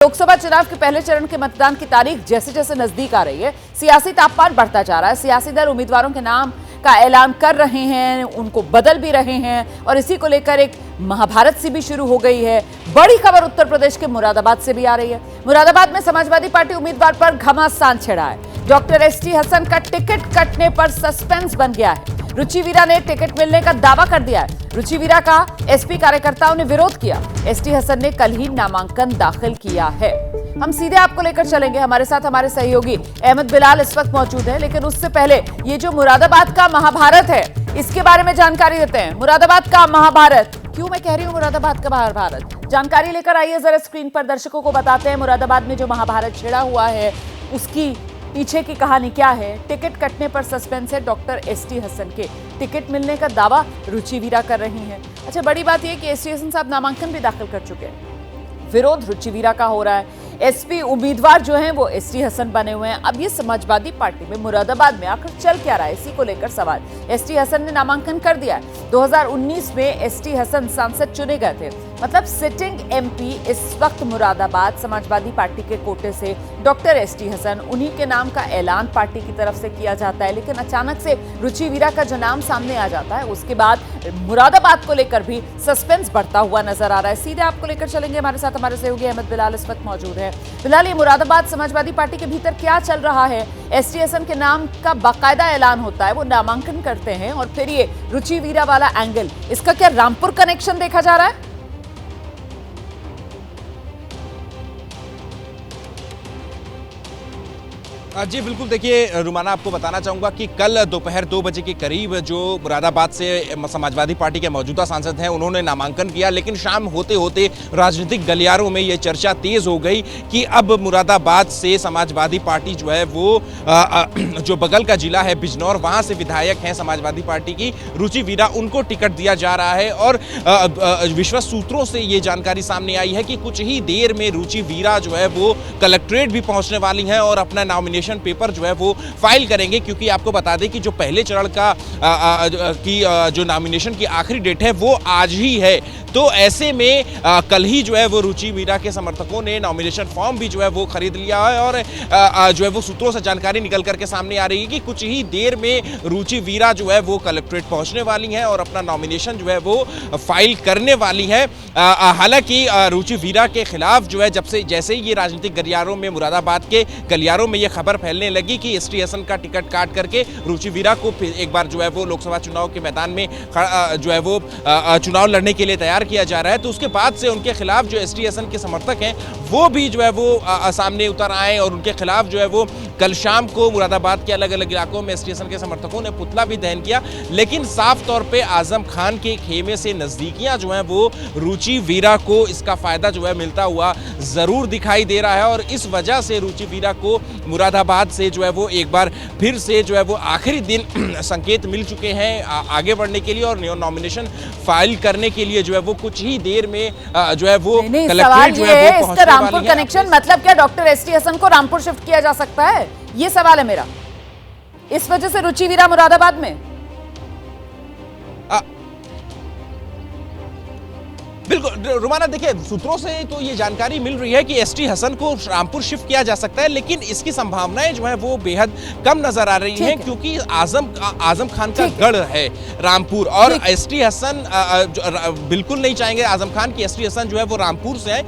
लोकसभा चुनाव के पहले चरण के मतदान की तारीख जैसे जैसे नजदीक आ रही है, सियासी तापमान बढ़ता जा रहा है। सियासी दल उम्मीदवारों के नाम का ऐलान कर रहे हैं, उनको बदल भी रहे हैं और इसी को लेकर एक महाभारत सी भी शुरू हो गई है। बड़ी खबर उत्तर प्रदेश के मुरादाबाद से भी आ रही है। मुरादाबाद में समाजवादी पार्टी उम्मीदवार पर घमासान छिड़ा है। डॉक्टर एसटी हसन का टिकट कटने पर सस्पेंस बन गया है। रुचि वीरा ने टिकट मिलने का दावा कर दिया है। रुचि वीरा का एसपी कार्यकर्ताओं ने विरोध किया। एसटी हसन ने कल ही नामांकन दाखिल किया है। हम सीधे आपको लेकर चलेंगे, हमारे साथ हमारे सहयोगी अहमद बिलाल इस वक्त मौजूद है। लेकिन उससे पहले ये जो मुरादाबाद का महाभारत है, इसके बारे में जानकारी देते हैं। मुरादाबाद का महाभारत, क्यों मैं कह रही हूं मुरादाबाद का महाभारत, जानकारी लेकर आइए जरा स्क्रीन पर दर्शकों को बताते हैं। मुरादाबाद में जो महाभारत छिड़ा हुआ है उसकी पीछे की कहानी क्या है। टिकट कटने पर सस्पेंस है डॉक्टर एसटी हसन के। टिकट मिलने का दावा रुचि वीरा कर रही हैं। अच्छा, बड़ी बात यह कि एसटी हसन साहब नामांकन भी दाखिल कर चुके हैं। विरोध रुचि वीरा का हो रहा है। एसपी उम्मीदवार जो हैं वो एसटी हसन बने हुए हैं। अब ये समाजवादी पार्टी में मुरादाबाद में आखिर चल क्या रहा है, इसी को लेकर सवाल। एसटी हसन ने नामांकन कर दिया है। 2019 में एसटी हसन सांसद चुने गए थे, मतलब सिटिंग एमपी इस वक्त मुरादाबाद समाजवादी पार्टी के कोटे से डॉक्टर एसटी हसन, उन्हीं के नाम का ऐलान पार्टी की तरफ से किया जाता है। लेकिन अचानक से रुचि वीरा का जो नाम सामने आ जाता है, उसके बाद मुरादाबाद को लेकर भी सस्पेंस बढ़ता हुआ नजर आ रहा है। सीधे आपको लेकर चलेंगे, हमारे साथ हमारे सहयोगी अहमद बिलाल इस वक्त मौजूद है। फिलहाल ये मुरादाबाद समाजवादी पार्टी के भीतर क्या चल रहा है? एसटी हसन के नाम का बाकायदा ऐलान होता है, वो नामांकन करते हैं और फिर ये रुचि वीरा वाला एंगल, इसका क्या रामपुर कनेक्शन देखा जा रहा है? जी बिल्कुल, देखिए रुमाना, आपको बताना चाहूँगा कि कल दोपहर 2 बजे के करीब जो मुरादाबाद से समाजवादी पार्टी के मौजूदा सांसद हैं उन्होंने नामांकन किया। लेकिन शाम होते होते राजनीतिक गलियारों में ये चर्चा तेज हो गई कि अब मुरादाबाद से समाजवादी पार्टी जो है वो जो बगल का जिला है बिजनौर, वहाँ से विधायक हैं समाजवादी पार्टी की रुचि वीरा, उनको टिकट दिया जा रहा है। और विश्वस्त सूत्रों से ये जानकारी सामने आई है कि कुछ ही देर में रुचि वीरा जो है वो कलेक्ट्रेट भी पहुँचने वाली हैं और अपना नॉमिनेशन पेपर जो है वो फाइल करेंगे। क्योंकि आपको बता दें कि जो पहले चरण का जो नॉमिनेशन की आखिरी डेट है वो आज ही है। तो ऐसे में कल ही जो है वो रुचि वीरा के समर्थकों ने नॉमिनेशन फॉर्म भी जो है वो खरीद लिया है। और जो है वो सूत्रों से जानकारी निकल करके सामने आ रही है कि कुछ ही देर में रुचि वीरा जो है वो कलेक्ट्रेट पहुंचने वाली हैं और अपना नॉमिनेशन जो है वो फाइल करने वाली है। हालांकि रुचि वीरा के खिलाफ जो है जैसे ही ये राजनीतिक गलियारों में, मुरादाबाद के गलियारों में ये खबर फैलने लगी कि एसटी हसन का टिकट काट करके रुचि वीरा को फिर एक बार जो है वो लोकसभा चुनाव के मैदान में जो है वो चुनाव लड़ने के लिए तैयार किया जा रहा है, तो उसके बाद से उनके खिलाफ जो एसटी हसन के समर्थक हैं वो भी जो है वो सामने उतर आए और उनके खिलाफ जो है वो कल शाम को मुरादाबाद के अलग अलग इलाकों में एसटी हसन के समर्थकों ने पुतला भी दहन किया। लेकिन साफ तौर पे आजम खान के खेमे से नजदीकियां जो हैं वो रुचि वीरा को इसका फायदा जो है मिलता हुआ जरूर दिखाई दे रहा है। और इस वजह से रुचि वीरा को मुरादाबाद से जो है वो एक बार फिर से जो है वो आखिरी दिन संकेत मिल चुके हैं आगे बढ़ने के लिए और नॉमिनेशन फाइल करने के लिए जो है वो कुछ ही देर में जो है वो कलेक्ट्रेट जो है वो पहुंचने वाली है। कनेक्शन मतलब क्या डॉक्टर एसटी हसन को रामपुर शिफ्ट किया जा सकता है? ये सवाल है मेरा। इस वजह से रुचि वीरा मुरादाबाद में बिल्कुल रुमाना, देखिए सूत्रों से तो ये जानकारी मिल रही है कि एसटी हसन को रामपुर शिफ्ट किया जा सकता है। लेकिन इसकी संभावनाएं जो है वो बेहद कम नजर आ रही हैं क्योंकि आजम खान का गढ़ है रामपुर और एसटी हसन बिल्कुल नहीं चाहेंगे आजम खान की एसटी हसन जो है वो रामपुर से है।